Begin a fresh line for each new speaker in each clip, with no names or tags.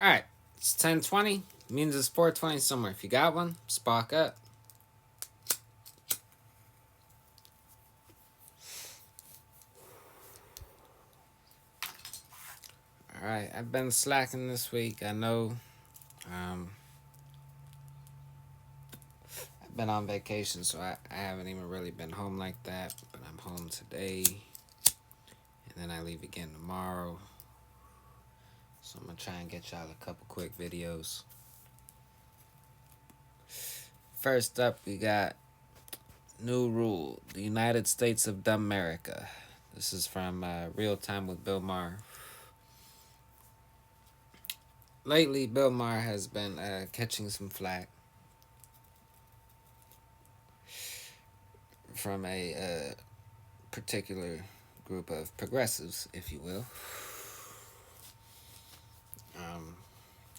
Alright, it's 10:20. Means it's 4:20 somewhere. If you got one, spark up. Alright, I've been slacking this week. I know. I've been on vacation, so I haven't even really been home like that. But I'm home today. And then I leave again tomorrow. So I'm going to try and get y'all a couple quick videos. First up, we got new rule. The United States of Dumb-merica. This is from Real Time with Bill Maher. Lately, Bill Maher has been catching some flack from a particular group of progressives, if you will.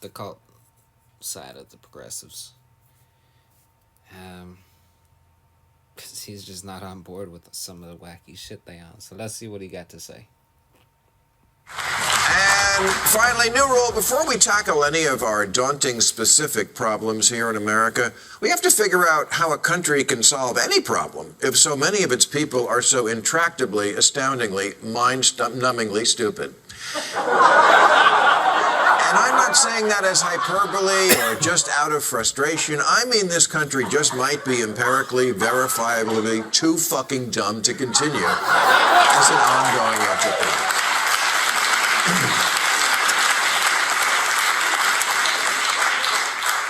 The cult side of the progressives. Because he's just not on board with some of the wacky shit they on. So let's see what he got to say.
And finally, new rule, before we tackle any of our daunting specific problems here in America, we have to figure out how a country can solve any problem if so many of its people are so intractably, astoundingly, mind-numbingly stupid. And I'm not saying that as hyperbole or just out of frustration. I mean this country just might be empirically, verifiably too fucking dumb to continue as an ongoing enterprise.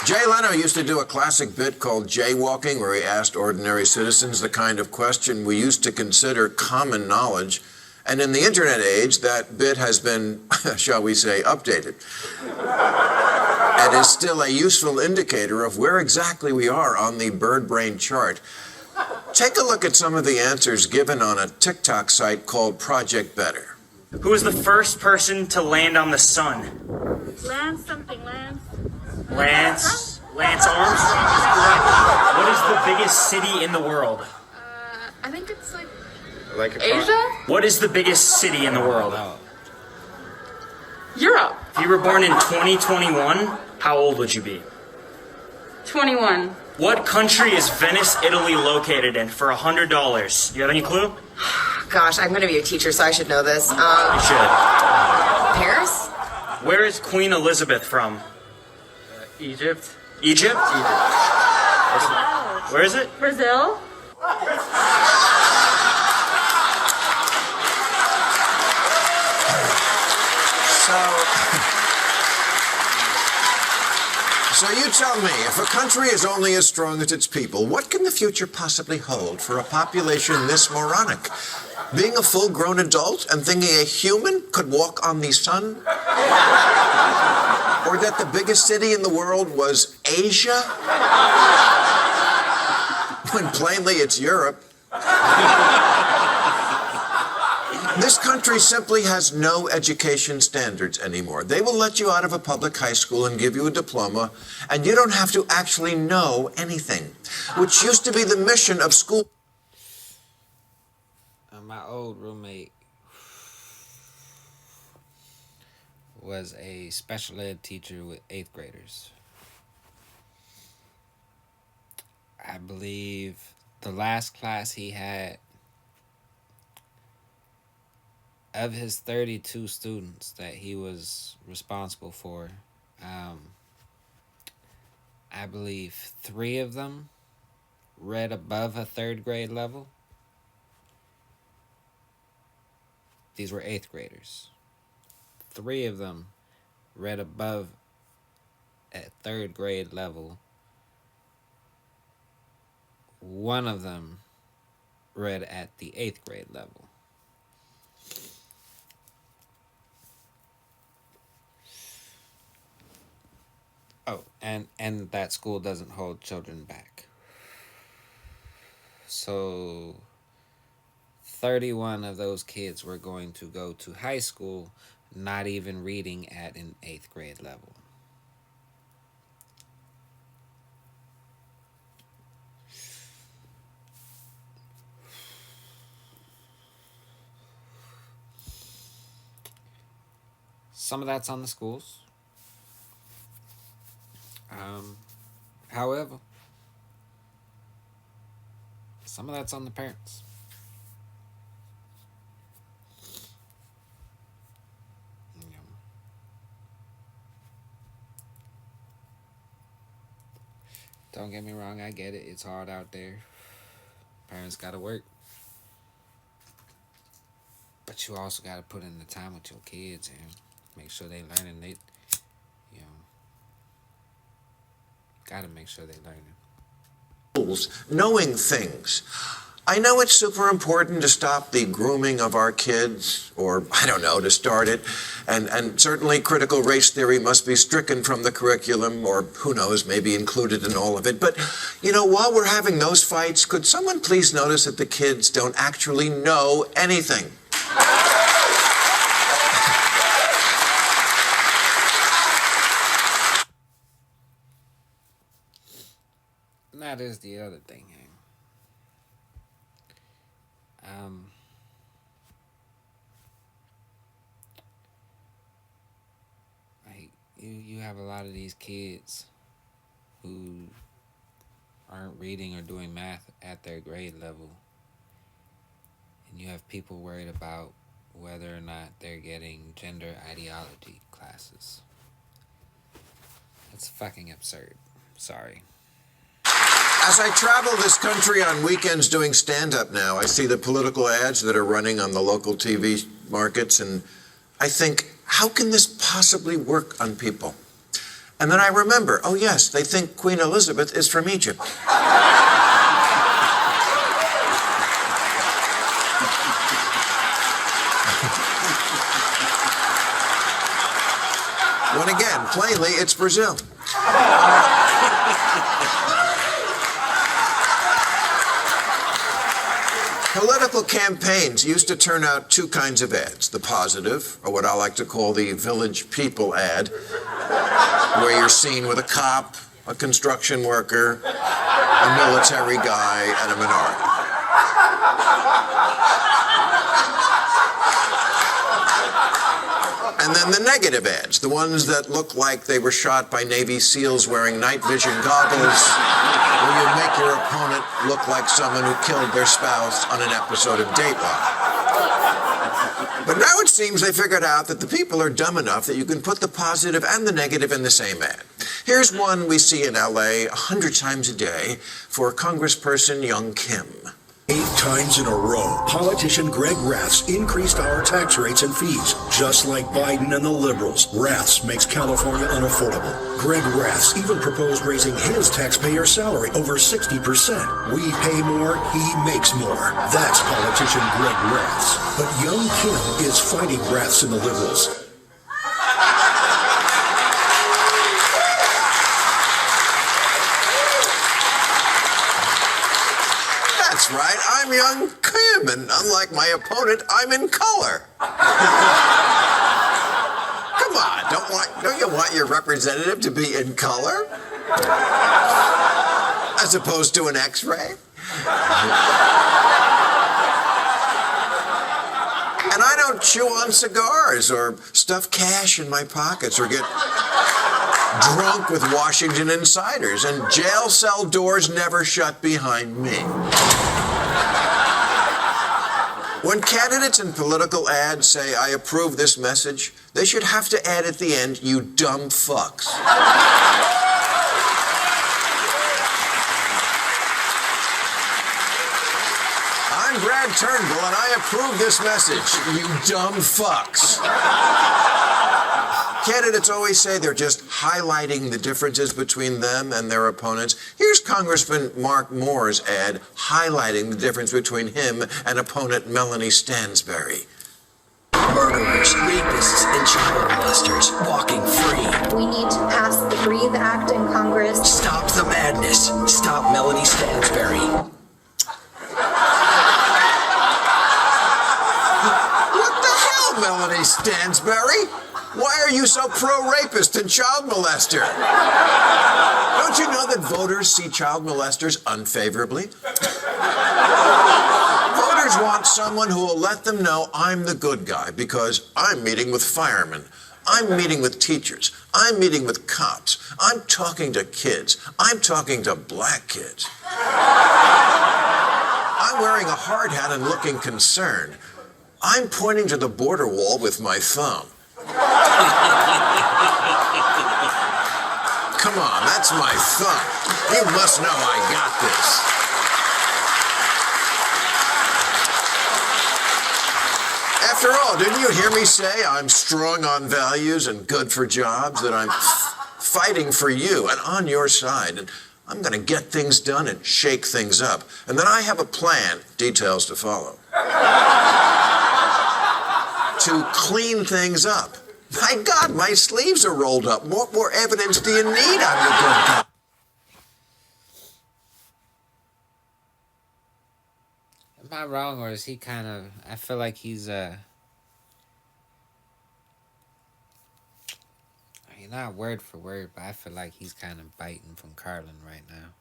Jay Leno used to do a classic bit called Jaywalking, where he asked ordinary citizens the kind of question we used to consider common knowledge. And in the internet age, that bit has been, shall we say, updated. And is still a useful indicator of where exactly we are on the bird brain chart. Take a look at some of the answers given on a TikTok site called Project Better.
Who was the first person to land on the sun?
Lance something, Lance.
Lance Armstrong is correct. What is the biggest city in the world?
I think it's like Asia?
What is the biggest city in the world?
Europe.
If you were born in 2021, how old would you be?
21.
What country is Venice, Italy located in for $100? You have any clue?
Gosh, I'm going to be a teacher, so I should know this.
You should.
Paris?
Where is Queen Elizabeth from?
Egypt.
Egypt? Where is it?
Brazil?
So you tell me, if a country is only as strong as its people, what can the future possibly hold for a population this moronic? Being a full-grown adult and thinking a human could walk on the sun? Or that the biggest city in the world was Asia? When plainly it's Europe. This country simply has no education standards anymore. They will let you out of a public high school and give you a diploma, and you don't have to actually know anything, which used to be the mission of school.
My old roommate was a special ed teacher with 8th graders. I believe the last class he had, of his 32 students that he was responsible for, I believe 3 of them read above a 3rd grade level. These were 8th graders. 3 of them read above at 3rd grade level. 1 of them read at the 8th grade level. Oh, and that school doesn't hold children back. So 31 of those kids were going to go to high school not even reading at an 8th grade level. Some of that's on the schools. However, some of that's on the parents. You know. Don't get me wrong, I get it. It's hard out there. Parents gotta work. But you also gotta put in the time with your kids and make sure they learning. You know, gotta make sure they learning.
Knowing things. I know it's super important to stop the grooming of our kids, or I don't know, to start it. And certainly critical race theory must be stricken from the curriculum, or who knows, maybe included in all of it. But, you know, while we're having those fights, could someone please notice that the kids don't actually know anything?
And that is the other thing. Like you have a lot of these kids who aren't reading or doing math at their grade level, and you have people worried about whether or not they're getting gender ideology classes. That's fucking absurd. Sorry.
As I travel this country on weekends doing stand-up now, I see the political ads that are running on the local TV markets, and I think, how can this possibly work on people? And then I remember, oh yes, they think Queen Elizabeth is from Egypt. When again, plainly, it's Brazil. Political campaigns used to turn out two kinds of ads. The positive, or what I like to call the village people ad, where you're seen with a cop, a construction worker, a military guy, and a minority. And then the negative ads, the ones that look like they were shot by Navy SEALs wearing night vision goggles, where you make your opponent look like someone who killed their spouse on an episode of Dateline. But now it seems they figured out that the people are dumb enough that you can put the positive and the negative in the same ad. Here's one we see in LA 100 times a day for Congressperson Young Kim.
8 times in a row, politician Greg Raths increased our tax rates and fees. Just like Biden and the liberals, Raths makes California unaffordable. Greg Raths even proposed raising his taxpayer salary over 60%. We pay more, he makes more. That's politician Greg Raths. But Young Kim is fighting Raths and the liberals.
That's right, I'm Young Kim, and unlike my opponent, I'm in color. Come on, don't you want your representative to be in color? As opposed to an X-ray? And I don't chew on cigars or stuff cash in my pockets or get drunk with Washington insiders, and jail cell doors never shut behind me. When candidates in political ads say, I approve this message, they should have to add at the end, you dumb fucks. I'm Brad Turnbull, and I approve this message, you dumb fucks. Candidates always say they're just highlighting the differences between them and their opponents. Here's Congressman Mark Maher's ad highlighting the difference between him and opponent Melanie Stansbury.
Murderers, rapists, and child molesters walking free.
We need to pass the Breathe Act in Congress.
Stop the madness. Stop Melanie Stansbury.
What the hell, Melanie Stansbury? Why are you so pro-rapist and child molester? Don't you know that voters see child molesters unfavorably? Voters want someone who will let them know I'm the good guy because I'm meeting with firemen. I'm meeting with teachers. I'm meeting with cops. I'm talking to kids. I'm talking to black kids. I'm wearing a hard hat and looking concerned. I'm pointing to the border wall with my thumb. Come on, that's my thumb. You must know I got this. After all, didn't you hear me say I'm strong on values and good for jobs, that I'm fighting for you and on your side, and I'm going to get things done and shake things up, and that I have a plan, details to follow, to clean things up. My God, my sleeves are rolled up. What more evidence do you need? I'm the good guy.
Am I wrong, or is he kind of? I feel like he's not word for word, but I feel like he's kind of biting from Carlin right now.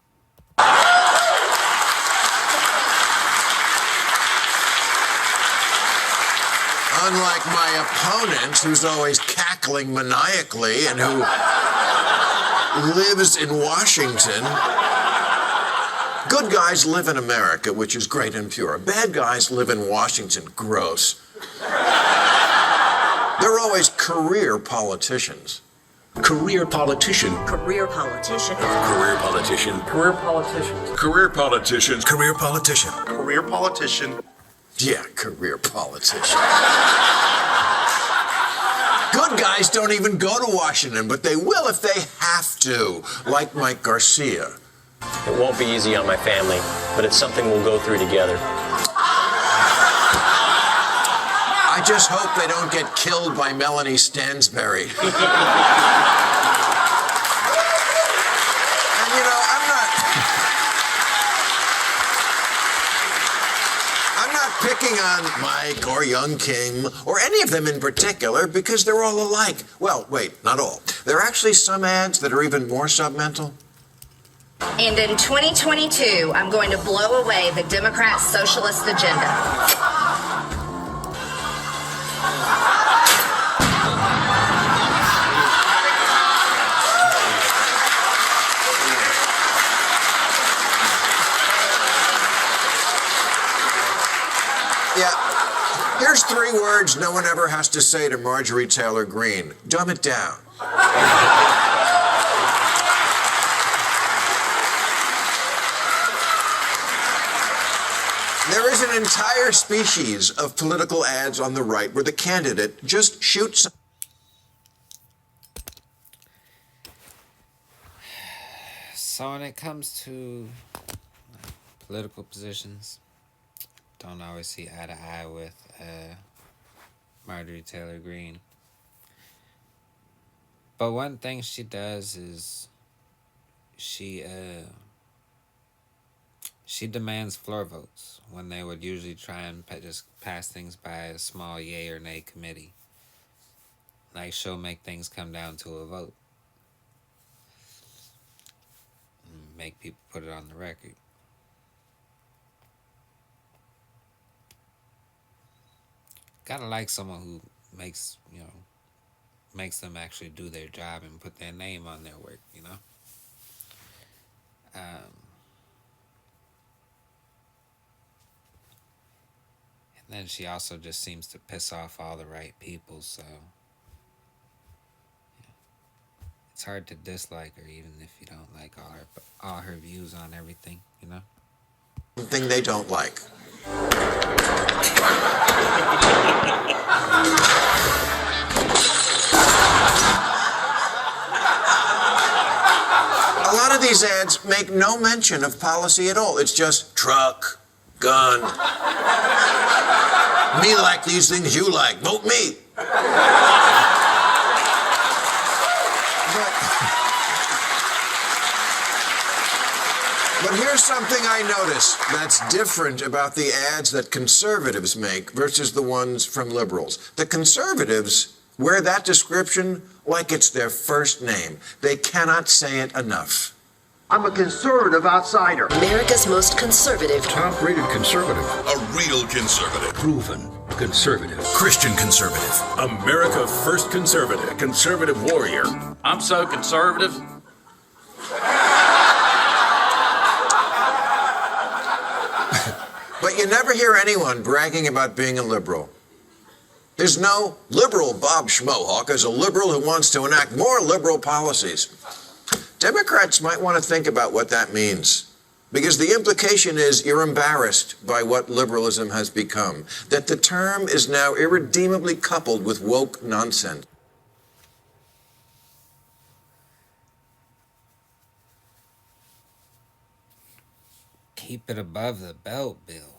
Unlike my opponent, who's always cackling maniacally and who lives in Washington. Good guys live in America, which is great and pure. Bad guys live in Washington, gross. They're always career politicians.
Career politician.
Career politician.
Career politician.
Career politicians.
Career politician.
Career politician.
Career politician.
Yeah, career politician. Good guys don't even go to Washington, but they will if they have to, like Mike Garcia.
It won't be easy on my family, but it's something we'll go through together.
I just hope they don't get killed by Melanie Stansberry. And you know, I'm not picking on Mike or Young Kim or any of them in particular because they're all alike. Well, wait, not all. There are actually some ads that are even more submental.
And in 2022, I'm going to blow away the Democrat socialist agenda.
Yeah. Here's 3 words no one ever has to say to Marjorie Taylor Greene. Dumb it down. There is an entire species of political ads on the right where the candidate just shoots.
So when it comes to political positions, don't always see eye to eye with Marjorie Taylor Greene. But one thing she does is she demands floor votes when they would usually try and just pass things by a small yay or nay committee. Like, she'll make things come down to a vote. And make people put it on the record. Gotta like someone who makes them actually do their job and put their name on their work, you know? And then she also just seems to piss off all the right people, so yeah. It's hard to dislike her even if you don't like all her views on everything, you know?
Something they don't like. A lot of these ads make no mention of policy at all. It's just truck, gun. Me like these things you like. Vote me. But here's something I notice that's different about the ads that conservatives make versus the ones from liberals. The conservatives wear that description like it's their first name. They cannot say it enough.
I'm a conservative outsider.
America's most conservative.
Top-rated conservative.
A real conservative.
Proven. Conservative.
Christian conservative.
America First Conservative. Conservative warrior.
I'm so conservative.
But you never hear anyone bragging about being a liberal. There's no liberal Bob Schmohawk as a liberal who wants to enact more liberal policies. Democrats might want to think about what that means, because the implication is you're embarrassed by what liberalism has become, that the term is now irredeemably coupled with woke nonsense.
Keep it above the belt, Bill.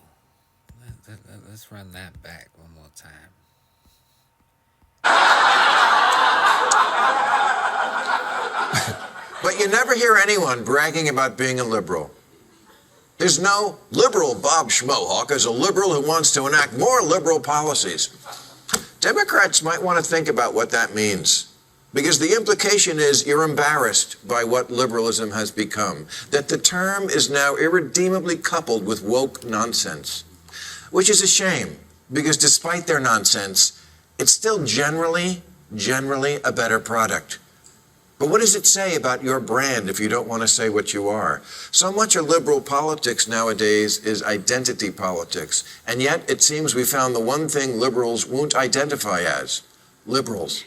Let's run that back one more time.
But you never hear anyone bragging about being a liberal. There's no liberal Bob Schmohawk as a liberal who wants to enact more liberal policies. Democrats might want to think about what that means, because the implication is you're embarrassed by what liberalism has become, that the term is now irredeemably coupled with woke nonsense, which is a shame, because despite their nonsense, it's still generally a better product. But what does it say about your brand if you don't want to say what you are? So much of liberal politics nowadays is identity politics, and yet it seems we found the one thing liberals won't identify as: liberals.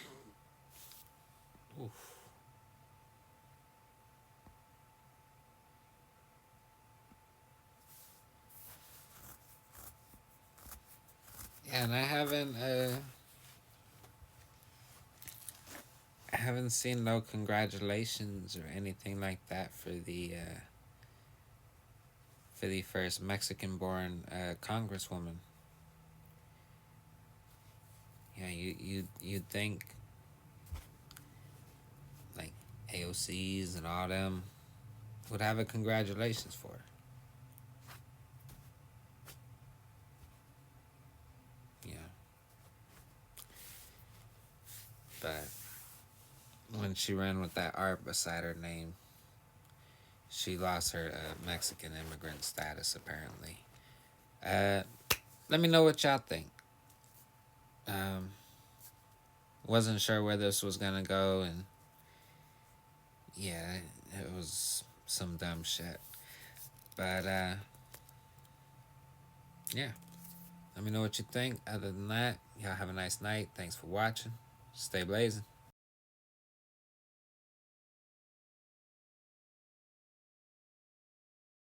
Yeah, and I haven't seen no congratulations or anything like that for the first Mexican-born congresswoman. Yeah, you'd think like AOCs and all them would have a congratulations for her. Yeah, but when she ran with that art beside her name, she lost her Mexican immigrant status, apparently. Let me know what y'all think. Wasn't sure where this was gonna go, and yeah, it was some dumb shit. But yeah, let me know what you think. Other than that, y'all have a nice night. Thanks for watching. Stay blazing.